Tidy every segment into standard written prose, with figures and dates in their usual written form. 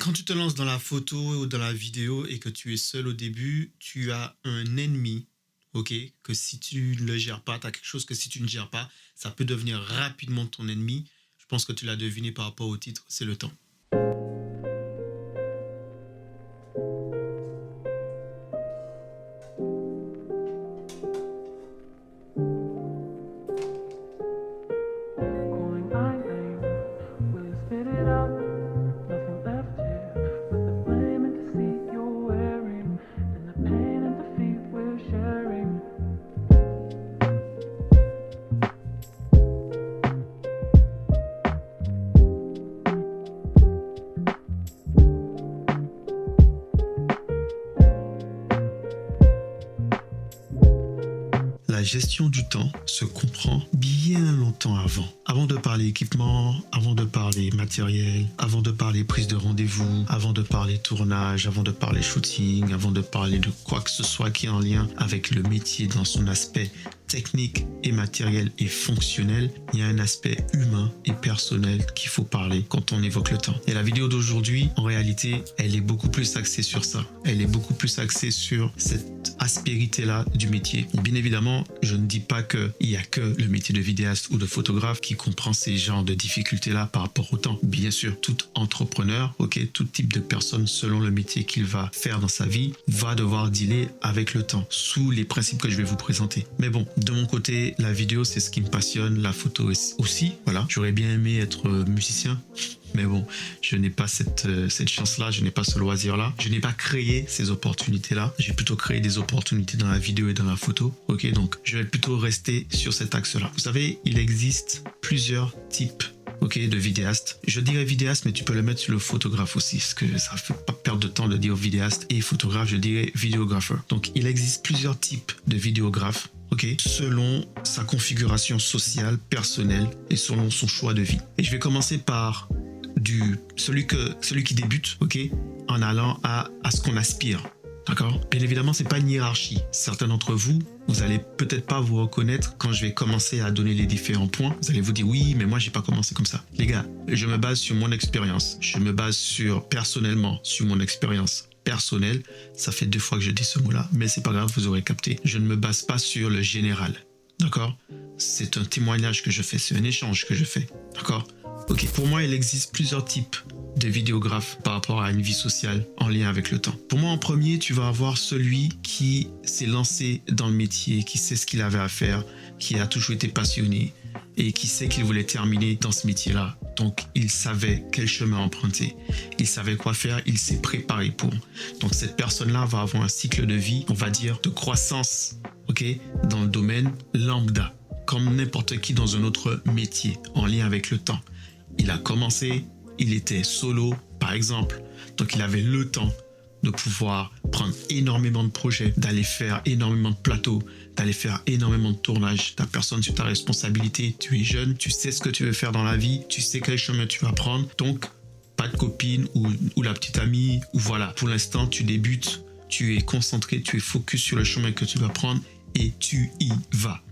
Quand tu te lances dans la photo ou dans la vidéo et que tu es seul au début, tu as un ennemi, ok? Que si tu ne le gères pas, tu as quelque chose que si tu ne gères pas, ça peut devenir rapidement ton ennemi. Je pense que tu l'as deviné par rapport au titre, c'est le temps. Calling my name, will you spit it out? Nothing left here but the blame and deceit you're wearing, and the pain and defeat we're sharing. La gestion du temps se comprend bien longtemps avant. Avant de parler équipement, avant de parler matériel, avant de parler prise de rendez-vous, avant de parler tournage, avant de parler shooting, avant de parler de quoi que ce soit qui est en lien avec le métier dans son aspect technique et matériel et fonctionnel, il y a un aspect humain et personnel qu'il faut parler quand on évoque le temps. Et la vidéo d'aujourd'hui, en réalité, elle est beaucoup plus axée sur ça. Elle est beaucoup plus axée sur cette aspérité-là du métier. Et bien évidemment, je ne dis pas qu'il n'y a que le métier de vidéaste ou de photographe qui comprend ces genres de difficultés-là par rapport au temps. Bien sûr, tout entrepreneur, tout type de personne selon le métier qu'il va faire dans sa vie, va devoir dealer avec le temps sous les principes que je vais vous présenter. Mais bon, de mon côté, la vidéo, c'est ce qui me passionne, la photo aussi. Voilà, j'aurais bien aimé être musicien. Mais bon, je n'ai pas cette chance-là, je n'ai pas ce loisir-là. Je n'ai pas créé ces opportunités-là. J'ai plutôt créé des opportunités dans la vidéo et dans la photo. Ok, donc je vais plutôt rester sur cet axe-là. Vous savez, il existe plusieurs types de vidéastes. Je dirais vidéaste, mais tu peux le mettre sur le photographe aussi, parce que ça ne fait pas perdre de temps de dire vidéaste et photographe, je dirais vidéographeur. Donc, il existe plusieurs types de vidéographes. Selon sa configuration sociale, personnelle et selon son choix de vie. Et je vais commencer par celui qui débute, en allant à ce qu'on aspire. D'accord? Bien évidemment, c'est pas une hiérarchie. Certains d'entre vous, vous allez peut-être pas vous reconnaître quand je vais commencer à donner les différents points. Vous allez vous dire oui, mais moi j'ai pas commencé comme ça. Les gars, je me base sur mon expérience. Je me base personnellement sur mon expérience personnelle. Ça fait 2 fois que je dis ce mot-là, mais c'est pas grave, vous aurez capté. Je ne me base pas sur le général. D'accord? C'est un témoignage que je fais, c'est un échange que je fais. D'accord? Pour moi, il existe plusieurs types de vidéographes par rapport à une vie sociale en lien avec le temps. Pour moi, en premier, tu vas avoir celui qui s'est lancé dans le métier, qui sait ce qu'il avait à faire, qui a toujours été passionné et qui sait qu'il voulait terminer dans ce métier-là. Donc, il savait quel chemin emprunter. Il savait quoi faire, il s'est préparé pour. Donc, cette personne-là va avoir un cycle de vie, on va dire, de croissance, dans le domaine lambda, comme n'importe qui dans un autre métier en lien avec le temps. Il a commencé, il était solo, par exemple. Donc, il avait le temps de pouvoir prendre énormément de projets, d'aller faire énormément de plateaux, d'aller faire énormément de tournages. Tu n'as personne sur ta responsabilité, tu es jeune, tu sais ce que tu veux faire dans la vie, tu sais quel chemin tu vas prendre. Donc, pas de copine ou la petite amie, ou voilà. Pour l'instant, tu débutes, tu es concentré, tu es focus sur le chemin que tu vas prendre et tu y vas.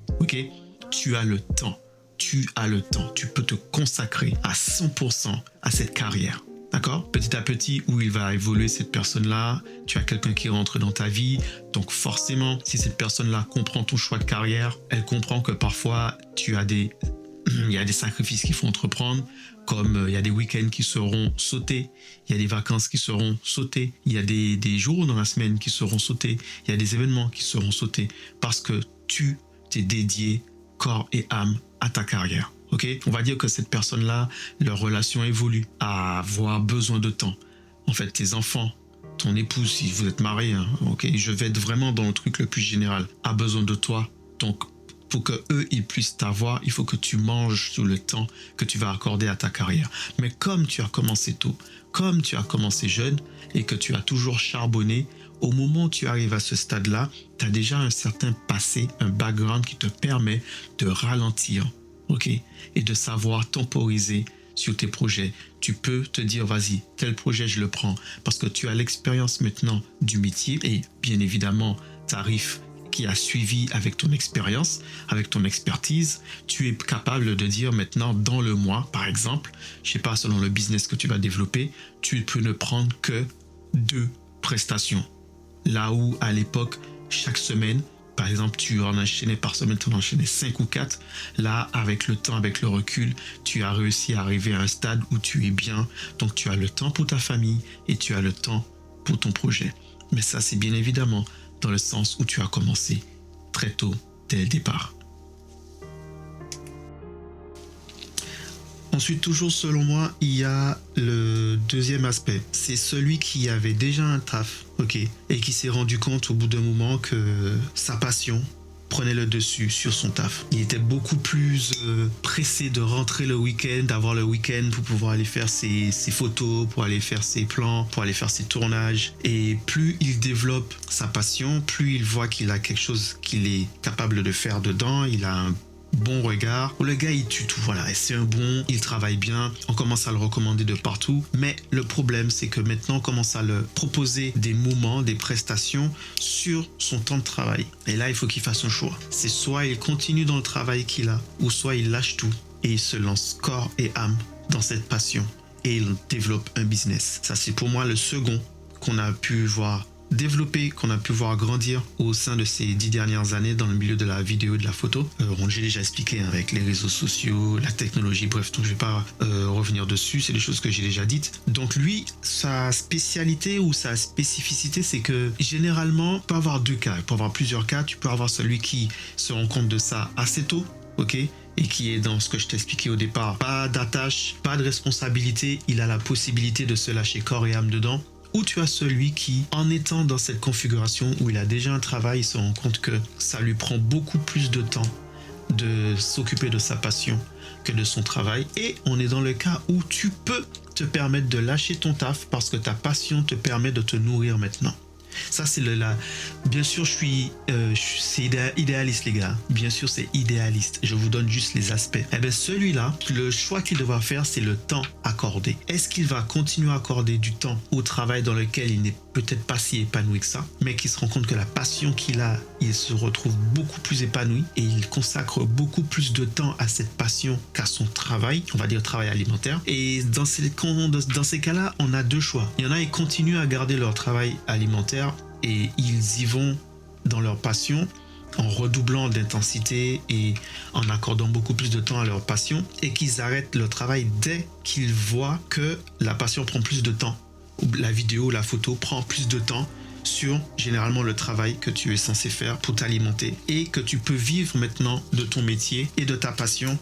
Tu as le temps. Tu as le temps, tu peux te consacrer à 100% à cette carrière. D'accord? Petit à petit, où il va évoluer cette personne-là, tu as quelqu'un qui rentre dans ta vie. Donc forcément, si cette personne-là comprend ton choix de carrière, elle comprend que parfois, il y a des sacrifices qu'il faut entreprendre, comme il y a des week-ends qui seront sautés, il y a des vacances qui seront sautées, il y a des jours dans la semaine qui seront sautés, il y a des événements qui seront sautés, parce que tu t'es dédié corps et âme à ta carrière. On va dire que cette personne-là, leur relation évolue, à avoir besoin de temps. En fait, tes enfants, ton épouse, si vous êtes mariés, je vais être vraiment dans le truc le plus général, a besoin de toi. Donc, pour qu'eux, ils puissent t'avoir, il faut que tu manges sur le temps que tu vas accorder à ta carrière. Mais comme tu as commencé tôt, comme tu as commencé jeune et que tu as toujours charbonné, au moment où tu arrives à ce stade-là, tu as déjà un certain passé, un background qui te permet de ralentir, et de savoir temporiser sur tes projets. Tu peux te dire, vas-y, tel projet, je le prends, parce que tu as l'expérience maintenant du métier et bien évidemment, tarif qui a suivi avec ton expérience, avec ton expertise, tu es capable de dire maintenant dans le mois, par exemple, je sais pas, selon le business que tu vas développer, tu peux ne prendre que 2 prestations. Là où à l'époque, chaque semaine, par exemple, tu en enchaînais par semaine, tu en enchaînais 5 ou 4. Là, avec le temps, avec le recul, tu as réussi à arriver à un stade où tu es bien. Donc, tu as le temps pour ta famille et tu as le temps pour ton projet. Mais ça, c'est bien évidemment dans le sens où tu as commencé très tôt, dès le départ. Ensuite, toujours selon moi, il y a le deuxième aspect. C'est celui qui avait déjà un taf, ok, et qui s'est rendu compte au bout d'un moment que sa passion prenait le dessus sur son taf. Il était beaucoup plus pressé de rentrer le week-end, d'avoir le week-end pour pouvoir aller faire ses photos, pour aller faire ses plans, pour aller faire ses tournages. Et plus il développe sa passion, plus il voit qu'il a quelque chose qu'il est capable de faire dedans. Il a un bon regard. Le gars, il tue tout. Voilà, c'est un bon, il travaille bien. On commence à le recommander de partout. Mais le problème, c'est que maintenant, on commence à le proposer des moments, des prestations sur son temps de travail. Et là, il faut qu'il fasse un choix. C'est soit il continue dans le travail qu'il a, ou soit il lâche tout et il se lance corps et âme dans cette passion et il développe un business. Ça, c'est pour moi le second qu'on a pu voir développé, qu'on a pu voir grandir au sein de ces 10 dernières années dans le milieu de la vidéo et de la photo. J'ai déjà expliqué avec les réseaux sociaux, la technologie, bref, donc je vais pas revenir dessus, c'est des choses que j'ai déjà dites. Donc lui, sa spécialité ou sa spécificité, c'est que généralement, il peut avoir 2 cas, il peut avoir plusieurs cas. Tu peux avoir celui qui se rend compte de ça assez tôt, ok, et qui est dans ce que je t'expliquais au départ. Pas d'attache, pas de responsabilité, il a la possibilité de se lâcher corps et âme dedans. Ou tu as celui qui, en étant dans cette configuration où il a déjà un travail, il se rend compte que ça lui prend beaucoup plus de temps de s'occuper de sa passion que de son travail. Et on est dans le cas où tu peux te permettre de lâcher ton taf parce que ta passion te permet de te nourrir maintenant. Ça, c'est bien sûr, c'est idéaliste, les gars. Bien sûr, c'est idéaliste. Je vous donne juste les aspects. Eh bien, celui-là, le choix qu'il devra faire, c'est le temps accordé. Est-ce qu'il va continuer à accorder du temps au travail dans lequel il n'est peut-être pas si épanoui que ça, mais qu'il se rend compte que la passion qu'il a, il se retrouve beaucoup plus épanoui et il consacre beaucoup plus de temps à cette passion qu'à son travail, on va dire travail alimentaire. Et dans ces cas-là, on a 2 choix. Il y en a, ils continuent à garder leur travail alimentaire et ils y vont dans leur passion en redoublant d'intensité et en accordant beaucoup plus de temps à leur passion, et qu'ils arrêtent le travail dès qu'ils voient que la passion prend plus de temps. La vidéo, la photo prend plus de temps sur généralement le travail que tu es censé faire pour t'alimenter, et que tu peux vivre maintenant de ton métier et de ta passion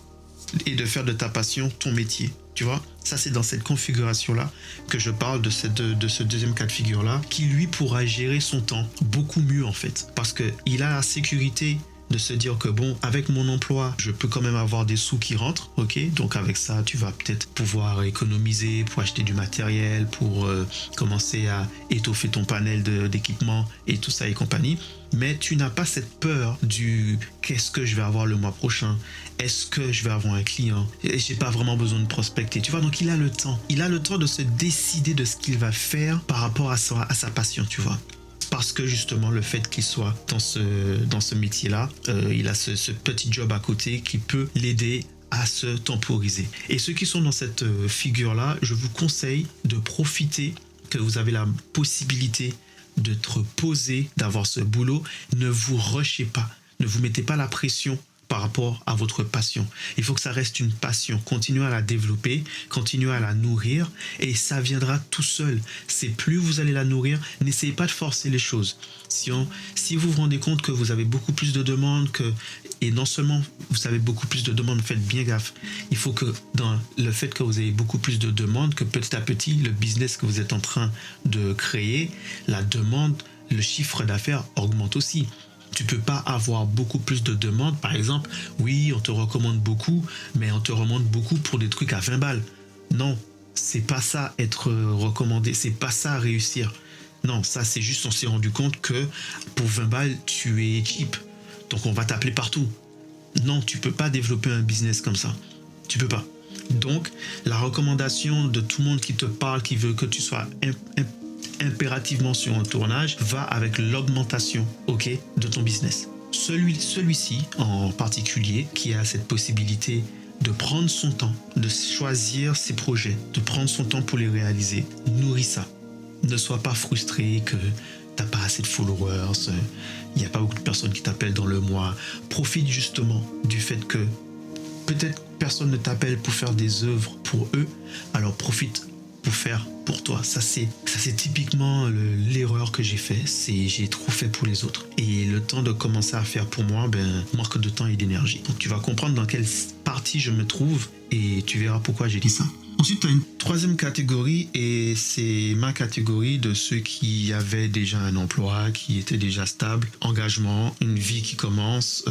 et de faire de ta passion ton métier. Tu vois, ça c'est dans cette configuration-là que je parle de ce deuxième cas de figure-là, qui lui pourra gérer son temps beaucoup mieux en fait, parce qu'il a la sécurité de se dire que bon, avec mon emploi, je peux quand même avoir des sous qui rentrent, ok, donc avec ça, tu vas peut-être pouvoir économiser pour acheter du matériel, pour commencer à étoffer ton panel d'équipement et tout ça et compagnie. Mais tu n'as pas cette peur du qu'est-ce que je vais avoir le mois prochain, est-ce que je vais avoir un client, et j'ai pas vraiment besoin de prospecter, tu vois. Donc il a le temps de se décider de ce qu'il va faire par rapport à sa passion, tu vois. Parce que justement, le fait qu'il soit dans ce métier-là, il a ce petit job à côté qui peut l'aider à se temporiser. Et ceux qui sont dans cette figure-là, je vous conseille de profiter que vous avez la possibilité de te reposer, d'avoir ce boulot. Ne vous rushez pas, ne vous mettez pas la pression par rapport à votre passion. Il faut que ça reste une passion. Continuez à la développer, continuez à la nourrir et ça viendra tout seul. C'est plus vous allez la nourrir, n'essayez pas de forcer les choses. Si vous vous rendez compte que vous avez beaucoup plus de demandes, et non seulement vous avez beaucoup plus de demandes, faites bien gaffe. Il faut que dans le fait que vous avez beaucoup plus de demandes, que petit à petit, le business que vous êtes en train de créer, la demande, le chiffre d'affaires augmente aussi. Tu peux pas avoir beaucoup plus de demandes. Par exemple, oui, on te recommande beaucoup, mais on te recommande beaucoup pour des trucs à 20 balles. Non, c'est pas ça être recommandé, c'est pas ça réussir. Non, ça c'est juste on s'est rendu compte que pour 20 balles, tu es cheap. Donc on va t'appeler partout. Non, tu peux pas développer un business comme ça. Tu peux pas. Donc, la recommandation de tout le monde qui te parle, qui veut que tu sois impérativement sur un tournage, va avec l'augmentation, ok, de ton business. celui-ci en particulier, qui a cette possibilité de prendre son temps, de choisir ses projets, de prendre son temps pour les réaliser, nourris ça. Ne sois pas frustré que t'as pas assez de followers, il n'y a pas beaucoup de personnes qui t'appellent dans le mois. Profite justement du fait que peut-être personne ne t'appelle pour faire des œuvres pour eux, alors profite pour faire pour toi. Ça c'est typiquement l'erreur que j'ai fait, c'est j'ai trop fait pour les autres. Et le temps de commencer à faire pour moi, manque de temps et d'énergie. Donc tu vas comprendre dans quelle partie je me trouve et tu verras pourquoi j'ai dit ça. Ensuite, tu as une troisième catégorie et c'est ma catégorie de ceux qui avaient déjà un emploi, qui étaient déjà stables, engagement, une vie qui commence,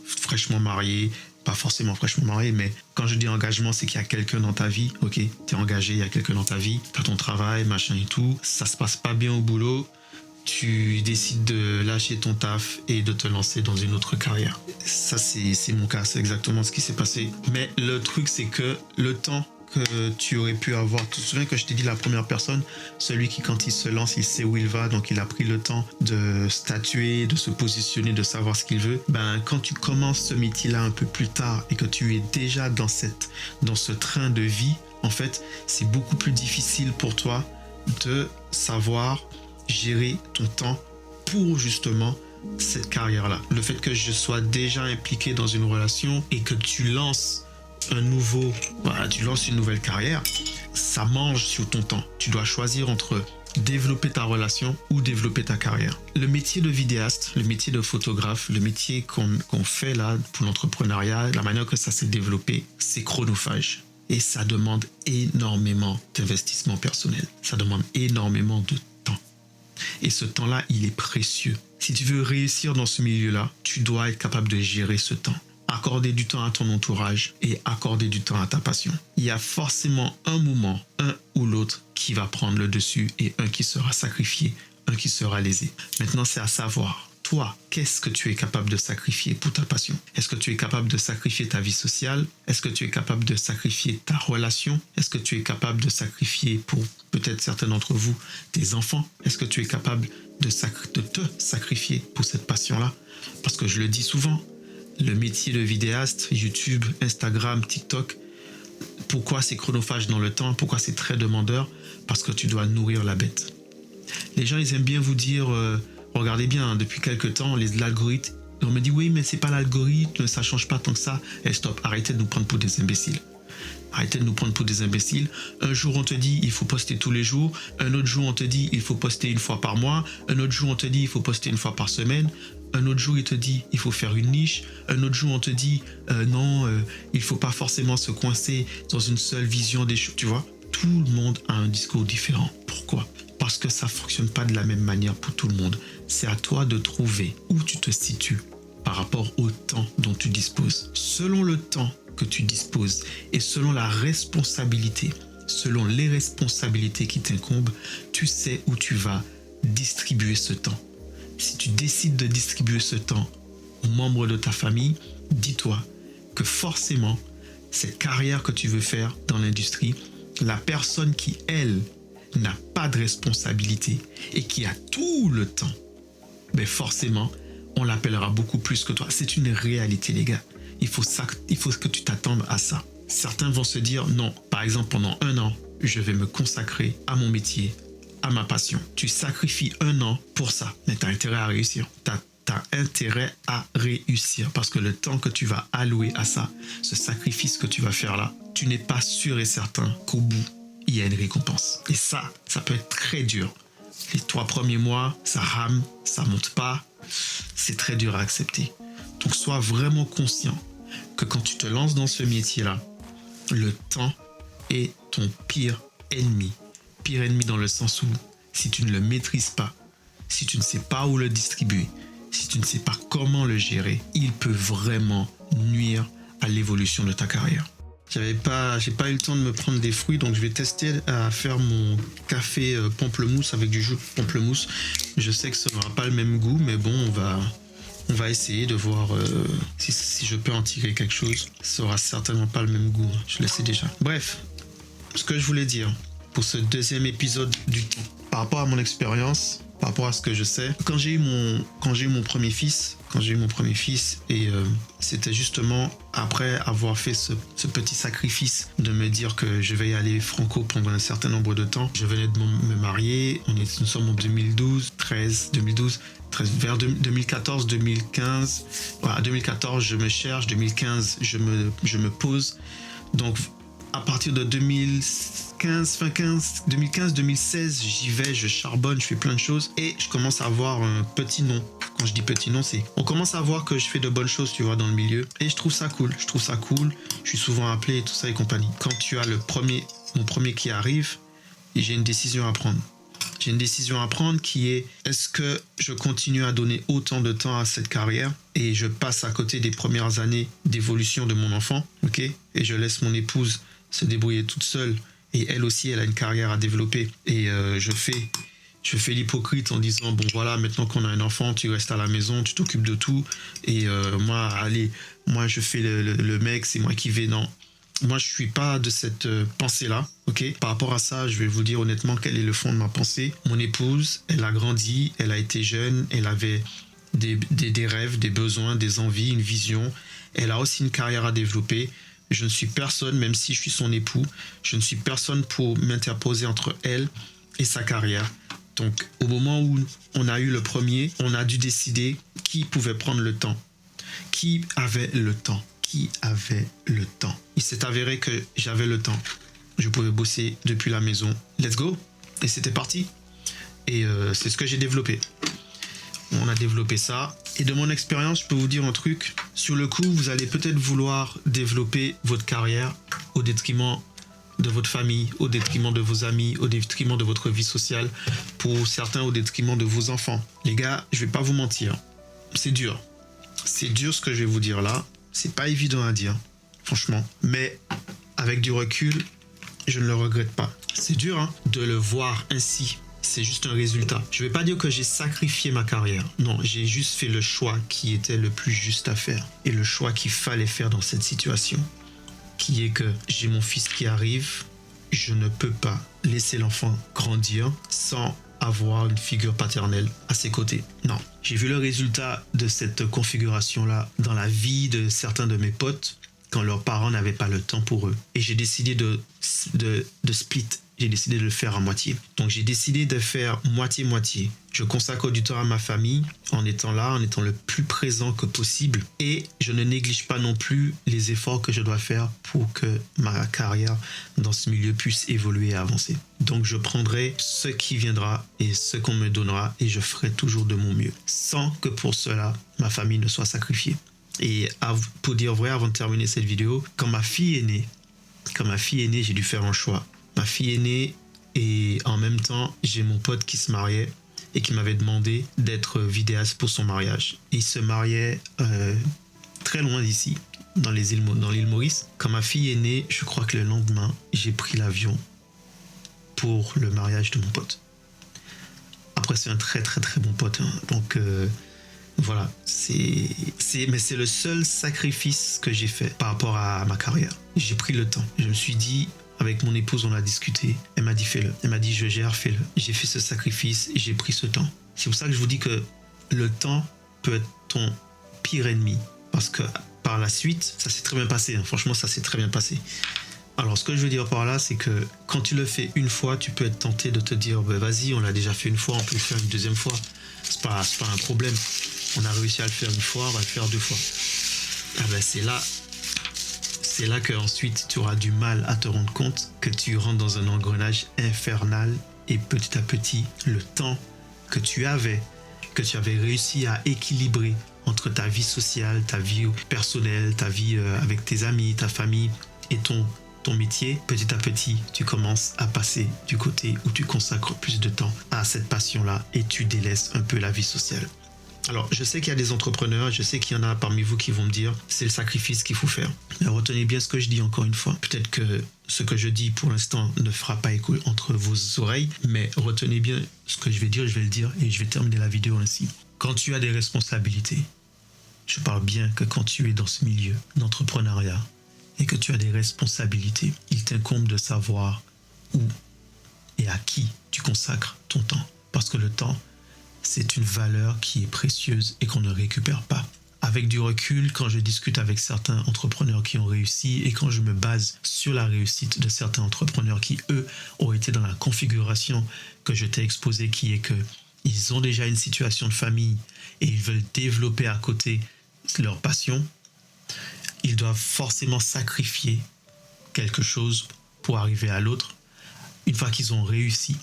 fraîchement marié. Pas forcément fraîchement marié, mais quand je dis engagement, c'est qu'il y a quelqu'un dans ta vie, ok, t'es engagé, il y a quelqu'un dans ta vie, t'as ton travail, machin et tout, ça se passe pas bien au boulot, tu décides de lâcher ton taf et de te lancer dans une autre carrière. Ça, c'est mon cas, c'est exactement ce qui s'est passé. Mais le truc, c'est que le temps que tu aurais pu avoir, tu te souviens que je t'ai dit la première personne, celui qui quand il se lance, il sait où il va, donc il a pris le temps de statuer, de se positionner, de savoir ce qu'il veut. Quand tu commences ce métier-là un peu plus tard et que tu es déjà dans ce train de vie, en fait, c'est beaucoup plus difficile pour toi de savoir gérer ton temps pour justement cette carrière-là. Le fait que je sois déjà impliqué dans une relation et que tu lances une nouvelle carrière, ça mange sur ton temps. Tu dois choisir entre développer ta relation ou développer ta carrière. Le métier de vidéaste, le métier de photographe, le métier qu'on fait là pour l'entrepreneuriat, la manière que ça s'est développé, c'est chronophage. Et ça demande énormément d'investissement personnel. Ça demande énormément de temps. Et ce temps-là, il est précieux. Si tu veux réussir dans ce milieu-là, tu dois être capable de gérer ce temps. Accorder du temps à ton entourage et accorder du temps à ta passion. Il y a forcément un moment, un ou l'autre, qui va prendre le dessus et un qui sera sacrifié, un qui sera lésé. Maintenant, c'est à savoir, toi, qu'est-ce que tu es capable de sacrifier pour ta passion? Est-ce que tu es capable de sacrifier ta vie sociale? Est-ce que tu es capable de sacrifier ta relation? Est-ce que tu es capable de sacrifier pour peut-être certains d'entre vous, tes enfants? Est-ce que tu es capable de te sacrifier pour cette passion-là? Parce que je le dis souvent, le métier de vidéaste, YouTube, Instagram, TikTok, pourquoi c'est chronophage dans le temps? Pourquoi c'est très demandeur? Parce que tu dois nourrir la bête. Les gens, ils aiment bien vous dire, regardez bien, depuis quelques temps, l'algorithme, on me dit oui, mais c'est pas l'algorithme, ça change pas tant que ça. Et stop, arrêtez de nous prendre pour des imbéciles. Arrêtez de nous prendre pour des imbéciles. Un jour, on te dit, il faut poster tous les jours. Un autre jour, on te dit, il faut poster une fois par mois. Un autre jour, on te dit, il faut poster une fois par semaine. Un autre jour, il te dit, il faut faire une niche. Un autre jour, on te dit, il faut pas forcément se coincer dans une seule vision des choses. Tu vois, tout le monde a un discours différent. Pourquoi? Parce que ça fonctionne pas de la même manière pour tout le monde. C'est à toi de trouver où tu te situes par rapport au temps dont tu disposes. Selon le temps que tu disposes et selon la responsabilité, selon les responsabilités qui t'incombent, tu sais où tu vas distribuer ce temps. Si tu décides de distribuer ce temps aux membres de ta famille, dis-toi que forcément, cette carrière que tu veux faire dans l'industrie, la personne qui, elle, n'a pas de responsabilité et qui a tout le temps, forcément, on l'appellera beaucoup plus que toi. C'est une réalité, les gars. Il faut que tu t'attendes à ça. Certains vont se dire, non, par exemple, pendant 1 an, je vais me consacrer à mon métier, à ma passion. Tu sacrifies 1 an pour ça, mais tu as intérêt à réussir. T'as intérêt à réussir parce que le temps que tu vas allouer à ça, ce sacrifice que tu vas faire là, tu n'es pas sûr et certain qu'au bout, il y a une récompense. Et ça peut être très dur. Les 3 premiers mois, ça rame, ça monte pas. C'est très dur à accepter. Donc, sois vraiment conscient que quand tu te lances dans ce métier-là, le temps est ton pire ennemi. Pire ennemi dans le sens où, si tu ne le maîtrises pas, si tu ne sais pas où le distribuer, si tu ne sais pas comment le gérer, il peut vraiment nuire à l'évolution de ta carrière. J'ai pas eu le temps de me prendre des fruits, donc je vais tester à faire mon café pamplemousse avec du jus de pamplemousse. Je sais que ça n'aura pas le même goût, mais bon, on va essayer de voir si je peux en tirer quelque chose. Ça aura certainement pas le même goût, je le sais déjà. Bref, ce que je voulais dire pour ce 2e épisode du temps. Par rapport à mon expérience, par rapport à ce que je sais. Quand j'ai eu mon premier fils, et c'était justement après avoir fait ce petit sacrifice de me dire que je vais y aller franco pendant un certain nombre de temps. Je venais de me marier, nous sommes en 2012, vers 2014, 2015. Voilà, 2014, je me cherche, 2015, je me pose. Donc, à partir de 2015-2016, j'y vais, je charbonne, je fais plein de choses et je commence à avoir un petit nom. Quand je dis petit nom, c'est on commence à voir que je fais de bonnes choses, tu vois, dans le milieu et je trouve ça cool. Je suis souvent appelé et tout ça et compagnie. Quand tu as mon premier qui arrive, j'ai une décision à prendre. Qui est, est-ce que je continue à donner autant de temps à cette carrière et je passe à côté des premières années d'évolution de mon enfant, ok, et je laisse mon épouse se débrouiller toute seule et elle aussi, elle a une carrière à développer et je fais l'hypocrite en disant, bon voilà, maintenant qu'on a un enfant, tu restes à la maison, tu t'occupes de tout et moi je fais le mec, c'est moi qui vais, non. Moi, je suis pas de cette pensée-là, ok. Par rapport à ça, je vais vous dire honnêtement quel est le fond de ma pensée. Mon épouse, elle a grandi, elle a été jeune, elle avait des rêves, des besoins, des envies, une vision. Elle a aussi une carrière à développer. Je ne suis personne, même si je suis son époux, je ne suis personne pour m'interposer entre elle et sa carrière. Donc, au moment où on a eu le premier, on a dû décider qui pouvait prendre le temps, qui avait le temps. Il s'est avéré que j'avais le temps. Je pouvais bosser depuis la maison. Let's go. Et c'était parti. Et c'est ce que j'ai développé. On a développé ça. Et de mon expérience, je peux vous dire un truc. Sur le coup, vous allez peut-être vouloir développer votre carrière au détriment de votre famille, au détriment de vos amis, au détriment de votre vie sociale. Pour certains, au détriment de vos enfants. Les gars, je vais pas vous mentir. C'est dur. C'est dur ce que je vais vous dire là. C'est pas évident à dire, franchement. Mais avec du recul, je ne le regrette pas. C'est dur hein, de le voir ainsi. C'est juste un résultat. Je ne vais pas dire que j'ai sacrifié ma carrière. Non, j'ai juste fait le choix qui était le plus juste à faire. Et le choix qu'il fallait faire dans cette situation. Qui est que j'ai mon fils qui arrive. Je ne peux pas laisser l'enfant grandir sans avoir une figure paternelle à ses côtés. Non. J'ai vu le résultat de cette configuration-là dans la vie de certains de mes potes quand leurs parents n'avaient pas le temps pour eux. Et j'ai décidé de split. J'ai décidé de le faire à moitié. Donc j'ai décidé de faire moitié-moitié. Je consacre du temps à ma famille en étant là, en étant le plus présent que possible. Et je ne néglige pas non plus les efforts que je dois faire pour que ma carrière dans ce milieu puisse évoluer et avancer. Donc je prendrai ce qui viendra et ce qu'on me donnera et je ferai toujours de mon mieux. Sans que pour cela, ma famille ne soit sacrifiée. Et pour dire vrai, avant de terminer cette vidéo, quand ma fille est née, j'ai dû faire un choix. Ma fille est née et en même temps, j'ai mon pote qui se mariait et qui m'avait demandé d'être vidéaste pour son mariage. Il se mariait très loin d'ici, dans l'île Maurice. Quand ma fille est née, je crois que le lendemain, j'ai pris l'avion pour le mariage de mon pote. Après, c'est un très très très bon pote. Hein. Donc voilà, mais c'est le seul sacrifice que j'ai fait par rapport à ma carrière. J'ai pris le temps. Je me suis dit, avec mon épouse, on a discuté. Elle m'a dit, fais-le. Elle m'a dit, je gère, fais-le. J'ai fait ce sacrifice et j'ai pris ce temps. C'est pour ça que je vous dis que le temps peut être ton pire ennemi. Parce que par la suite, ça s'est très bien passé. Hein. Franchement, ça s'est très bien passé. Alors, ce que je veux dire par là, c'est que quand tu le fais une fois, tu peux être tenté de te dire, bah, vas-y, on l'a déjà fait une fois, on peut le faire une deuxième fois. C'est pas un problème. On a réussi à le faire une fois, on va le faire deux fois. Ah ben, c'est là que ensuite tu auras du mal à te rendre compte que tu rentres dans un engrenage infernal et petit à petit, le temps que tu avais réussi à équilibrer entre ta vie sociale, ta vie personnelle, ta vie avec tes amis, ta famille et ton métier, petit à petit, tu commences à passer du côté où tu consacres plus de temps à cette passion-là et tu délaisses un peu la vie sociale. Alors, je sais qu'il y a des entrepreneurs, je sais qu'il y en a parmi vous qui vont me dire c'est le sacrifice qu'il faut faire. Mais retenez bien ce que je dis encore une fois. Peut-être que ce que je dis pour l'instant ne fera pas écho entre vos oreilles, mais retenez bien ce que je vais dire, je vais le dire et je vais terminer la vidéo ainsi. Quand tu as des responsabilités, je parle bien que quand tu es dans ce milieu d'entrepreneuriat et que tu as des responsabilités, il t'incombe de savoir où et à qui tu consacres ton temps. Parce que le temps, c'est une valeur qui est précieuse et qu'on ne récupère pas. Avec du recul, quand je discute avec certains entrepreneurs qui ont réussi et quand je me base sur la réussite de certains entrepreneurs qui, eux, ont été dans la configuration que je t'ai exposée, qui est qu'ils ont déjà une situation de famille et ils veulent développer à côté leur passion, ils doivent forcément sacrifier quelque chose pour arriver à l'autre. Une fois qu'ils ont réussi,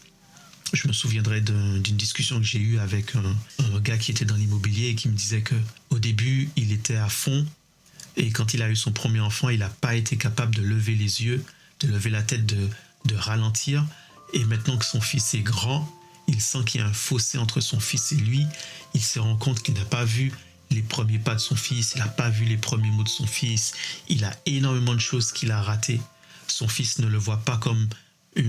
je me souviendrai d'une discussion que j'ai eue avec un gars qui était dans l'immobilier et qui me disait qu'au début, il était à fond et quand il a eu son premier enfant, il n'a pas été capable de lever les yeux, de lever la tête, de ralentir. Et maintenant que son fils est grand, il sent qu'il y a un fossé entre son fils et lui. Il se rend compte qu'il n'a pas vu les premiers pas de son fils, il n'a pas vu les premiers mots de son fils. Il a énormément de choses qu'il a ratées. Son fils ne le voit pas comme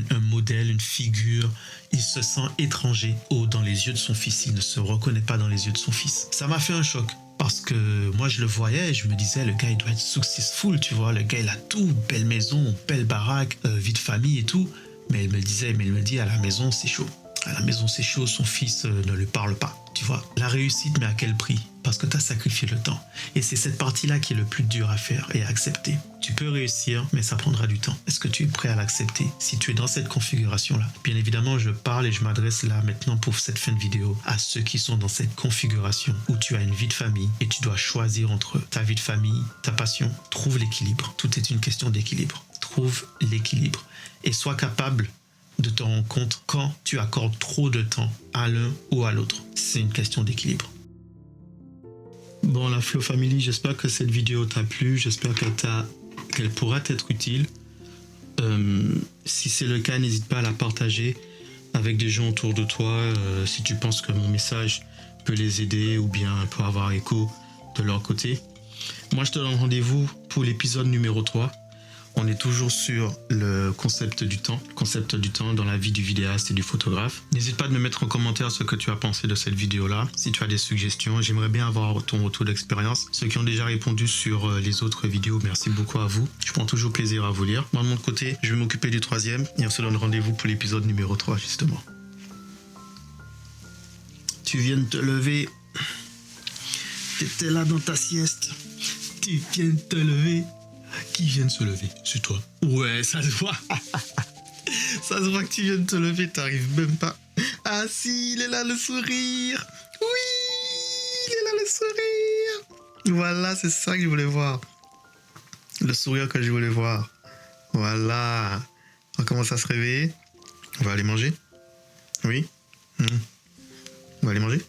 un modèle, une figure. Il se sent étranger dans les yeux de son fils. Il ne se reconnaît pas dans les yeux de son fils. Ça m'a fait un choc parce que moi je le voyais et je me disais le gars il doit être successful, tu vois. Le gars il a tout, belle maison, belle baraque, vie de famille et tout. Mais il me le dit à la maison c'est chaud. À la maison c'est chaud, son fils ne lui parle pas, tu vois. La réussite, mais à quel prix? Parce que tu as sacrifié le temps. Et c'est cette partie-là qui est le plus dur à faire et à accepter. Tu peux réussir, mais ça prendra du temps. Est-ce que tu es prêt à l'accepter si tu es dans cette configuration-là? Bien évidemment, je parle et je m'adresse là maintenant pour cette fin de vidéo à ceux qui sont dans cette configuration où tu as une vie de famille et tu dois choisir entre ta vie de famille, ta passion. Trouve l'équilibre. Tout est une question d'équilibre. Trouve l'équilibre et sois capable de te rendre compte quand tu accordes trop de temps à l'un ou à l'autre. C'est une question d'équilibre. Bon, la Flow Family, j'espère que cette vidéo t'a plu, j'espère qu'elle pourra t'être utile. Si c'est le cas, n'hésite pas à la partager avec des gens autour de toi, si tu penses que mon message peut les aider ou bien peut avoir écho de leur côté. Moi, je te donne rendez-vous pour l'épisode numéro 3. On est toujours sur le concept du temps dans la vie du vidéaste et du photographe. N'hésite pas à me mettre en commentaire ce que tu as pensé de cette vidéo-là. Si tu as des suggestions, j'aimerais bien avoir ton retour d'expérience. Ceux qui ont déjà répondu sur les autres vidéos, merci beaucoup à vous. Je prends toujours plaisir à vous lire. Moi, de mon côté, je vais m'occuper du 3e et on se donne rendez-vous pour l'épisode numéro 3, justement. Tu viens de te lever. Tu étais là dans ta sieste. Tu viens de te lever. Qui vient de se lever? C'est toi. Ouais, ça se voit. Ça se voit que tu viens de te lever, t'arrives même pas. Ah si, il est là le sourire. Oui, il est là le sourire. Voilà, c'est ça que je voulais voir. Le sourire que je voulais voir. Voilà. On commence à se réveiller. On va aller manger? Oui. On va aller manger?